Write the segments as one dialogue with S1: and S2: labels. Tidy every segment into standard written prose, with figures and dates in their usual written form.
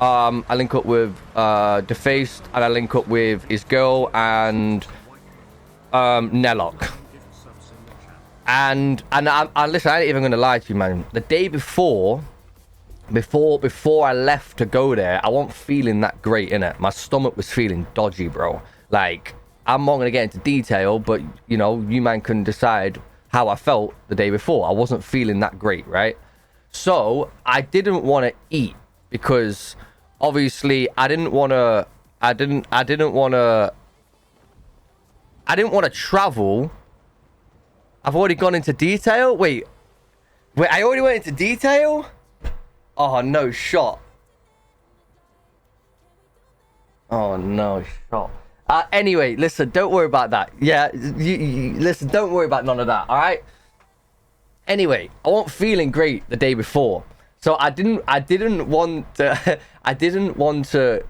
S1: I link up with Defaced, and I link up with his girl and Nelloc. And I listen, I ain't even gonna lie to you, man. The day before I left to go there, I wasn't feeling that great, innit? My stomach was feeling dodgy, bro. Like, I'm not gonna get into detail, but you know, you man can decide how I felt the day before. I wasn't feeling that great, right? So I didn't want to eat because obviously I didn't want to travel. I've already gone into detail. Wait, I already went into detail? Oh, no shot. Oh, no shot. Anyway, listen, don't worry about that. Yeah, listen, don't worry about none of that, all right? Anyway, I wasn't feeling great the day before. So I didn't want to, I didn't want to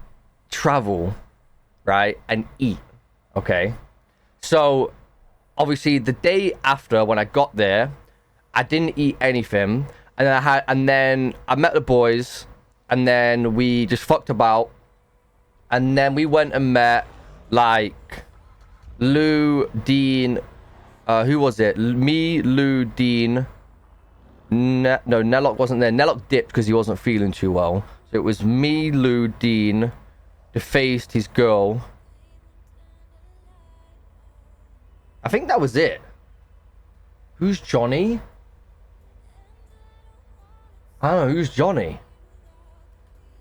S1: travel, right, and eat, okay? So, obviously, the day after, when I got there, I didn't eat anything. And then I met the boys, and then we just fucked about, and then we went and met like Lou, Dean, who was it? Me, Lou, Dean. No, Nelloc wasn't there. Nelloc dipped because he wasn't feeling too well. So it was me, Lou, Dean, Defaced, his girl. I think that was it. Who's Johnny? I don't know, who's Johnny?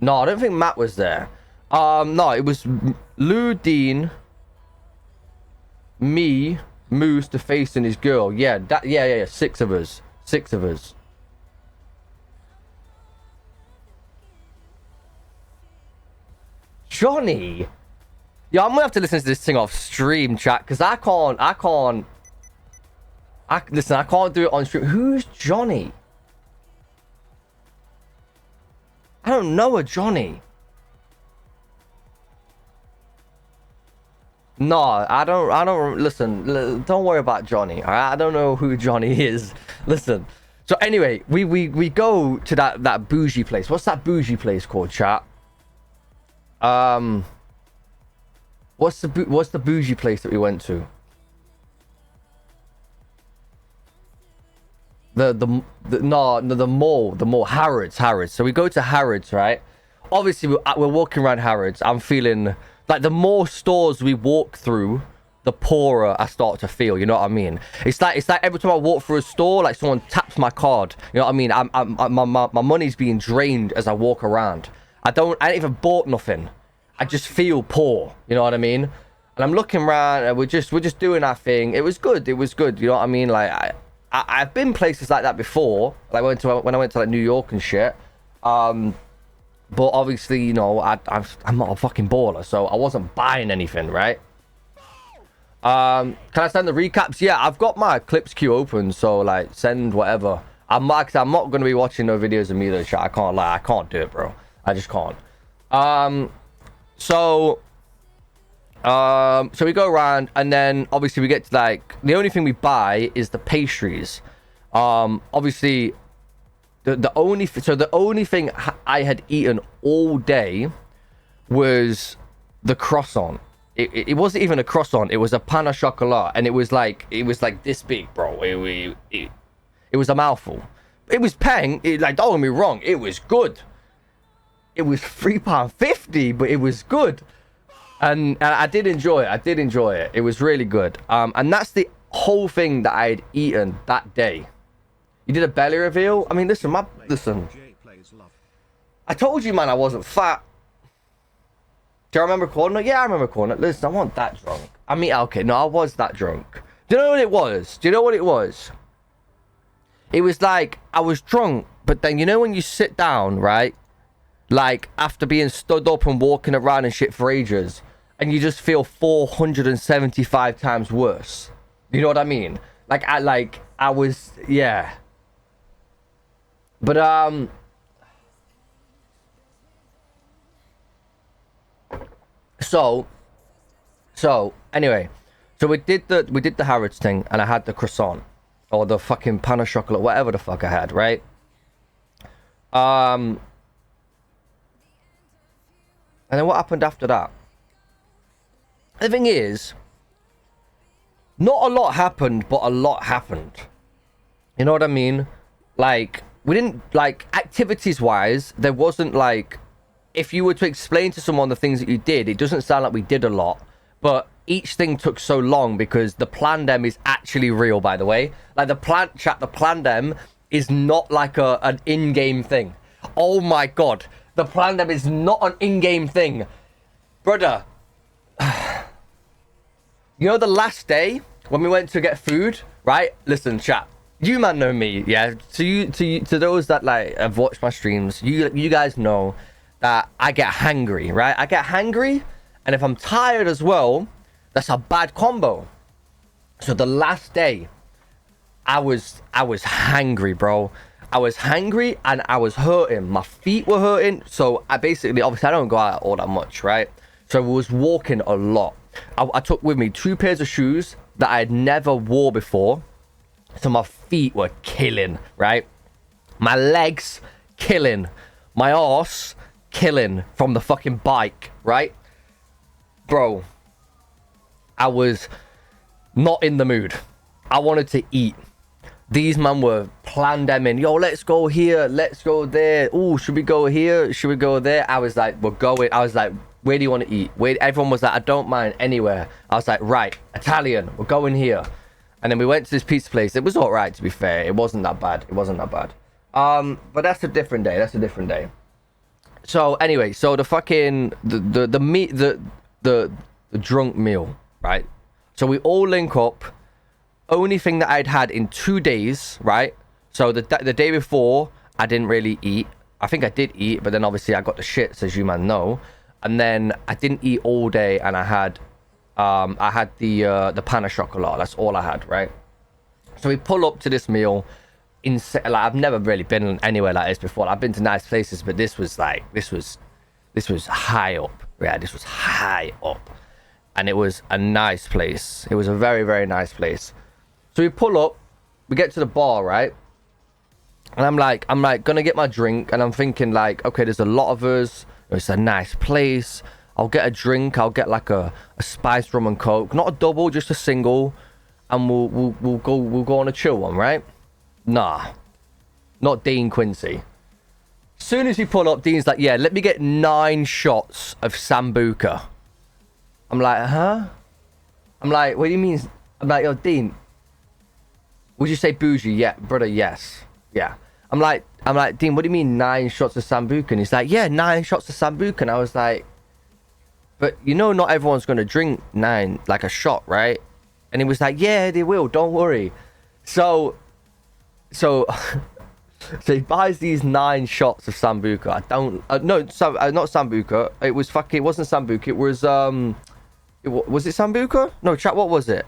S1: No, I don't think Matt was there. No, it was Lou, Dean, me, Moose, Defaced, and his girl. Yeah, yeah. 6 of us. 6 of us. Johnny? Yeah, I'm gonna have to listen to this thing off stream, chat, because I can't do it on stream. Who's Johnny? I don't know a Johnny. No, I don't listen, don't worry about Johnny, all right? I don't know who Johnny is. Listen. So anyway, we go to that bougie place. What's that bougie place called, chat? What's the bougie place that we went to? The mall, Harrods. So we go to Harrods, right? Obviously we're walking around Harrods. I'm feeling like the more stores we walk through, the poorer I start to feel. You know what I mean? It's like every time I walk through a store, like someone taps my card. You know what I mean? My money's being drained as I walk around. I ain't even bought nothing. I just feel poor. You know what I mean? And I'm looking around, and we're just doing our thing. It was good. You know what I mean? Like I've been places like that before. Like when I went to like New York and shit. But obviously, you know, I'm not a fucking baller, so I wasn't buying anything, right? Can I send the recaps? Yeah, I've got my clips queue open, so like send whatever. I'm not gonna be watching no videos of me though, chat. I can't lie, I can't do it, bro. I just can't. So we go around, and then obviously we get to like the only thing we buy is the pastries. Obviously the only thing I had eaten all day was the croissant. It wasn't even a croissant, it was a pain au chocolat, and it was like this big, bro. It was a mouthful. It was peng, like, don't get me wrong, it was good. It was £3.50, but it was good. And I did enjoy it. It was really good. And that's the whole thing that I had eaten that day. You did a belly reveal? I mean, listen. I told you, man, I wasn't fat. Do you remember recording it? Yeah, I remember recording it. Listen, I wasn't that drunk. I mean, okay, no, I was that drunk. Do you know what it was? It was like, I was drunk, but then, you know when you sit down, right? Like, after being stood up and walking around and shit for ages, and you just feel 475 times worse. You know what I mean? I was, yeah. But, So anyway, so we did the Harrods thing, and I had the croissant or the fucking pain au chocolat, whatever the fuck I had, right? And then what happened after that? The thing is, not a lot happened, but a lot happened. You know what I mean? Like, we didn't, like, activities-wise, there wasn't, like, if you were to explain to someone the things that you did, it doesn't sound like we did a lot. But each thing took so long because the Mandem is actually real, by the way. Like, the Mandem is not like an in-game thing. Oh my god. The Mandem is not an in-game thing. Brother. You know the last day when we went to get food, right? Listen, chat. You man know me, yeah. To those that like have watched my streams, you guys know that I get hangry, right? I get hangry, and if I'm tired as well, that's a bad combo. So the last day, I was hangry, bro. I was hangry and I was hurting. My feet were hurting. So I basically, obviously, I don't go out all that much, right? So I was walking a lot. I took with me 2 pairs of shoes that I had never wore before. So my feet were killing, right? My legs killing. My arse killing from the fucking bike, right? Bro, I was not in the mood. I wanted to eat. These men were Mandeming. Yo, let's go here. Let's go there. Oh, should we go here? Should we go there? I was like, we're going. I was like, where do you want to eat? Where? Everyone was like, I don't mind anywhere. I was like, right, Italian. We're going here. And then we went to this pizza place. It was all right, to be fair. It wasn't that bad. It wasn't that bad. But that's a different day. That's a different day. So anyway, so the fucking the drunk meal, right? So we all link up. Only thing that I'd had in 2 days, right? So the day before, I didn't really eat. I think I did eat, but then obviously I got the shits, as you man know. And then I didn't eat all day, and I had the pan of chocolate. That's all I had, right? So we pull up to this meal. Like, I've never really been anywhere like this before. I've been to nice places, but this was high up. Yeah, this was high up, and it was a nice place. It was a very, very nice place. So we pull up, we get to the bar, right? And I'm like gonna get my drink, and I'm thinking like, okay, there's a lot of us. It's a nice place. I'll get a drink. I'll get like a spiced rum and coke, not a double, just a single, and we'll go on a chill one, right? Nah, not Dean Quincy. As soon as we pull up, Dean's like, yeah, let me get 9 shots of Sambuca. I'm like, huh? I'm like, what do you mean? I'm like, yo, Dean, would you say bougie? Yeah, brother, yes. Yeah. I'm like, Dean, what do you mean 9 shots of Sambuca? And he's like, yeah, 9 shots of Sambuca. And I was like, but you know not everyone's going to drink 9, like a shot, right? And he was like, yeah, they will, don't worry. So he buys these 9 shots of Sambuca. I don't, no, not Sambuca. It wasn't Sambuca. It was, was it Sambuca? No, chat, what was it?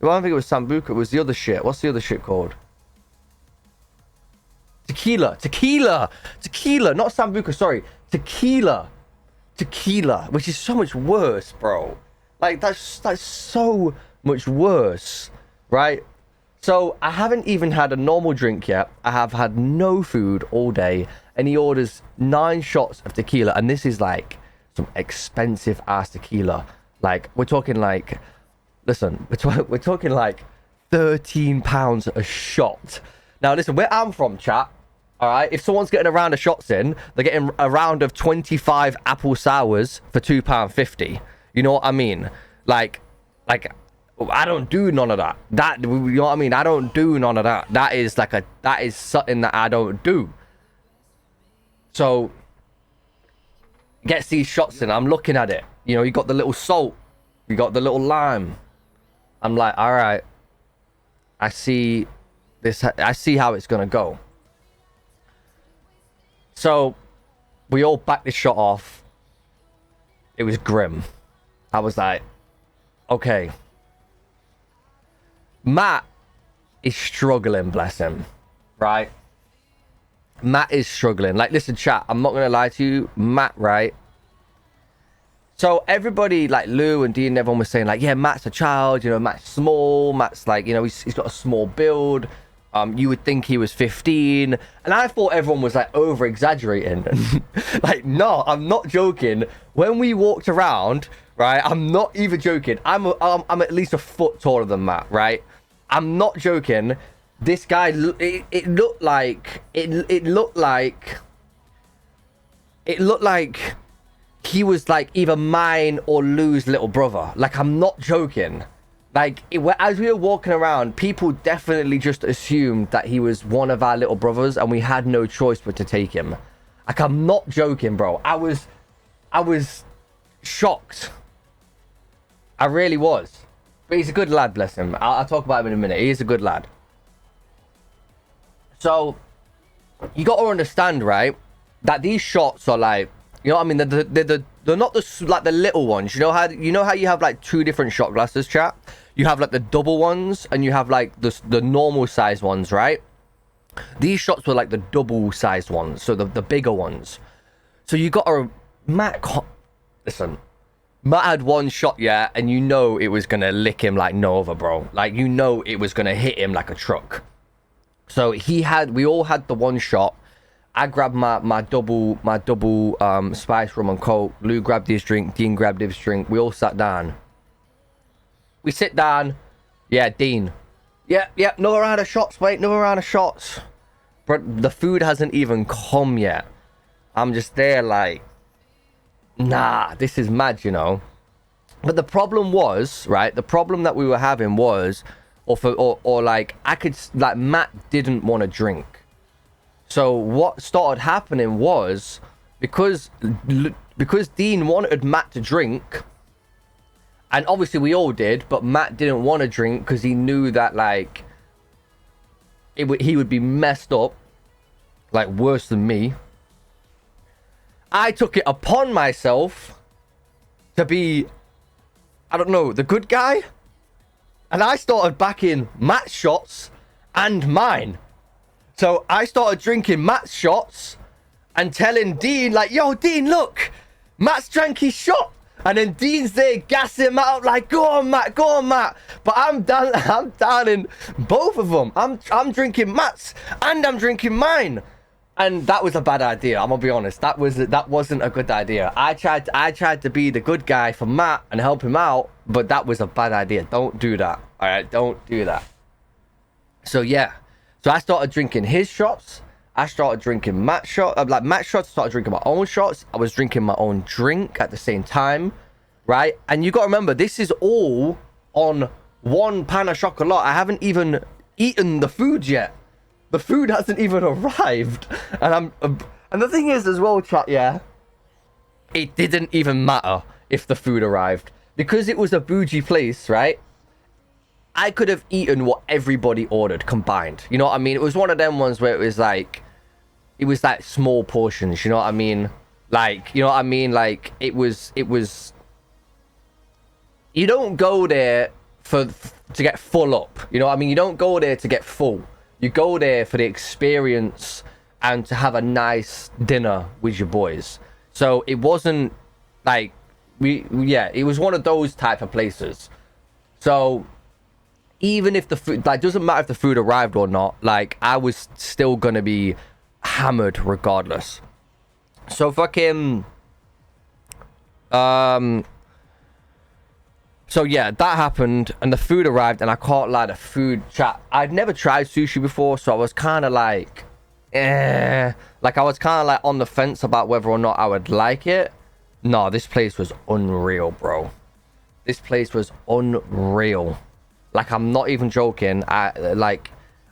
S1: I don't think it was Sambuca. It was the other shit. What's the other shit called? Tequila, not Sambuca, sorry. Tequila, which is so much worse, bro. Like, that's so much worse, right? So I haven't even had a normal drink yet. I have had no food all day, and he orders 9 shots of tequila, and this is like some expensive ass tequila. Like, we're talking like, listen, we're talking like £13 a shot. Now listen, where I'm from, chat, all right, if someone's getting a round of shots in, they're getting a round of 25 apple sours for £2.50. You know what I mean? Like I don't do none of that. You know what I mean? I don't do none of that. That is something that I don't do. So gets these shots in. I'm looking at it. You know, you got the little salt, you got the little lime. I'm like, all right, I see this. I see how it's gonna go. So we all backed this shot off. It was grim. I was like, okay. Matt is struggling, bless him, right? Matt is struggling. Like, listen, chat, I'm not gonna lie to you, Matt, right? So everybody, like Lou and Dean and everyone was saying like, yeah, Matt's a child, you know, Matt's small, Matt's like, you know, he's got a small build. You would think he was 15, and I thought everyone was like over exaggerating. Like, no, I'm not joking. When we walked around, right, I'm not even joking. I'm at least a foot taller than Matt, right? I'm not joking. This guy, it looked like he was like either mine or Lou's little brother. Like, I'm not joking. Like, as we were walking around, people definitely just assumed that he was one of our little brothers, and we had no choice but to take him. Like, I'm not joking, bro. I was shocked. I really was. But he's a good lad, bless him. I'll talk about him in a minute. He is a good lad. So, you got to understand, right, that these shots are like, you know what I mean? They're not like the little ones. You know how you have like two different shot glasses, chat? You have like the double ones, and you have like the normal size ones, right? These shots were like the double sized ones, so the bigger ones. So you got a listen. Matt had one shot, yeah, and you know it was gonna lick him like no other, bro. Like, you know it was gonna hit him like a truck. So we all had the one shot. I grabbed my double spice rum and coke. Lou grabbed his drink. Dean grabbed his drink. We all sat down. We sit down. Yeah, Dean. Yeah, another round of shots, mate. Another round of shots. But the food hasn't even come yet. I'm just there like, nah, this is mad, you know. But the problem was, right? The problem that we were having was, or like, Matt didn't want to drink. So what started happening was, because Dean wanted Matt to drink, and obviously we all did, but Matt didn't want to drink because he knew that like he would be messed up, like worse than me. I took it upon myself to be, I don't know, the good guy, and I started backing Matt's shots and mine. So I started drinking Matt's shots and telling Dean, like, yo, Dean, look, Matt's drank his shot. And then Dean's there gassing him out, like, go on, Matt. But I'm down in both of them. I'm drinking Matt's and I'm drinking mine. And that was a bad idea, I'm gonna be honest. That wasn't a good idea. I tried to be the good guy for Matt and help him out, but that was a bad idea. Don't do that. All right, don't do that. So yeah. So I started drinking his shots. I started drinking Matt's shots. Matt's shots. I started drinking my own shots. I was drinking my own drink at the same time, right? And you got to remember, this is all on one pan of chocolate. I haven't even eaten the food yet. The food hasn't even arrived. And the thing is as well, chat, yeah, it didn't even matter if the food arrived. Because it was a bougie place, right? I could have eaten what everybody ordered combined. You know what I mean? It was one of them ones where it was like small portions. You know what I mean? Like, you know what I mean? Like, it was. You don't go there to get full up. You know what I mean? You don't go there to get full. You go there for the experience and to have a nice dinner with your boys. So it wasn't like it was one of those type of places. So even if the food, like, doesn't matter if the food arrived or not, like, I was still gonna be hammered regardless. So fucking so yeah, that happened and the food arrived, and I can't lie, the food, chat, I'd never tried sushi before, so I was kind of like I was kind of like on the fence about whether or not I would like it. No, this place was unreal, bro. This place was unreal. Like, I'm not even joking. I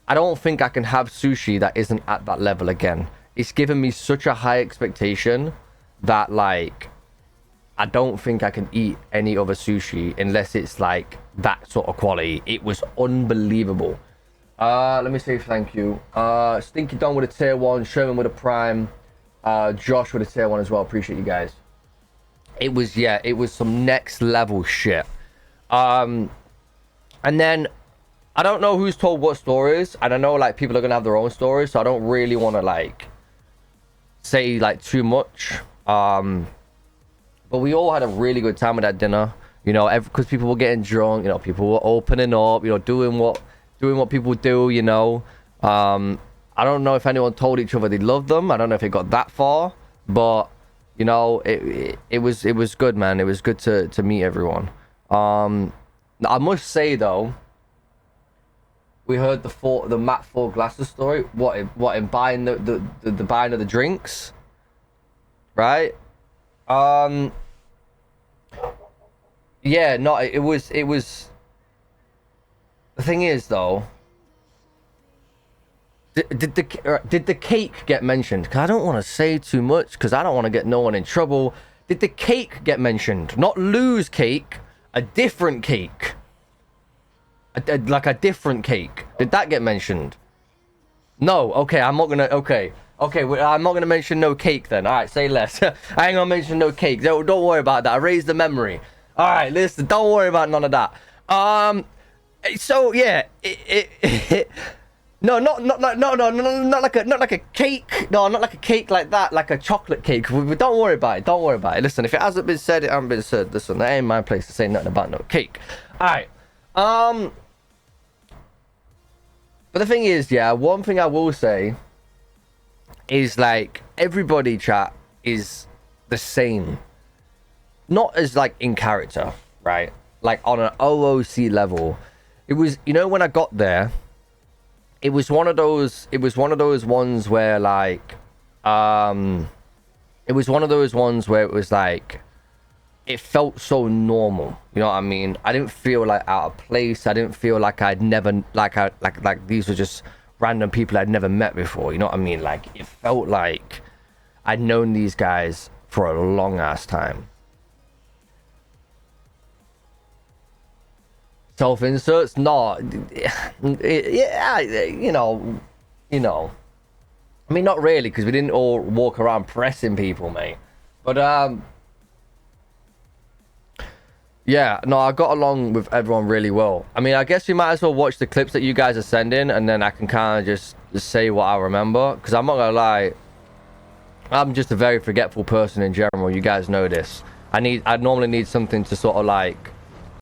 S1: don't think I can have sushi that isn't at that level again. It's given me such a high expectation that, like, I don't think I can eat any other sushi unless it's like that sort of quality. It was unbelievable. Let me say thank you. Stinky Don with a tier 1, Sherman with a prime, Josh with a tier 1 as well. Appreciate you guys. It was some next level shit. And then I don't know who's told what stories, and I know like people are gonna have their own stories, so I don't really want to like say like too much. But we all had a really good time at that dinner, you know, because people were getting drunk, you know, people were opening up, you know, doing what people do, you know. I don't know if anyone told each other they loved them. I don't know if it got that far, but you know, it was good, man. It was good to meet everyone. I must say though, we heard the Matt 4 glasses story. What in buying the buying of the drinks, right? Yeah, no, it was. The thing is though, did the cake get mentioned? Because I don't want to say too much because I don't want to get no one in trouble. Did the cake get mentioned? Not Lou's cake, a different cake. Like a different cake. Did that get mentioned? No. Okay, I'm not gonna. Okay, I'm not gonna mention no cake then. All right, say less. I ain't gonna mention no cake. Don't worry about that. I raised the memory. All right, listen. Don't worry about none of that. So yeah, no, not like a cake. No, not like a cake like that, like a chocolate cake. Don't worry about it. Don't worry about it. Listen, if it hasn't been said, it hasn't been said. Listen, that ain't my place to say nothing about no cake. All right. But the thing is, yeah, one thing I will say is like everybody chat is the same. Not as like in character, right? Like on an OOC level. It was, you know, when I got there, it was one of those ones where like it was one of those ones where it was like it felt so normal, you know what I mean? I didn't feel like out of place. I didn't feel like I'd never like these were just random people I'd never met before, you know what I mean? Like it felt like I'd known these guys for a long ass time. Self-inserts? No. Yeah, you know. I mean, not really, because we didn't all walk around pressing people, mate. But, yeah, no, I got along with everyone really well. I mean, I guess we might as well watch the clips that you guys are sending, and then I can kind of just say what I remember. Because I'm not going to lie, I'm just a very forgetful person in general. You guys know this. I normally need something to sort of, like,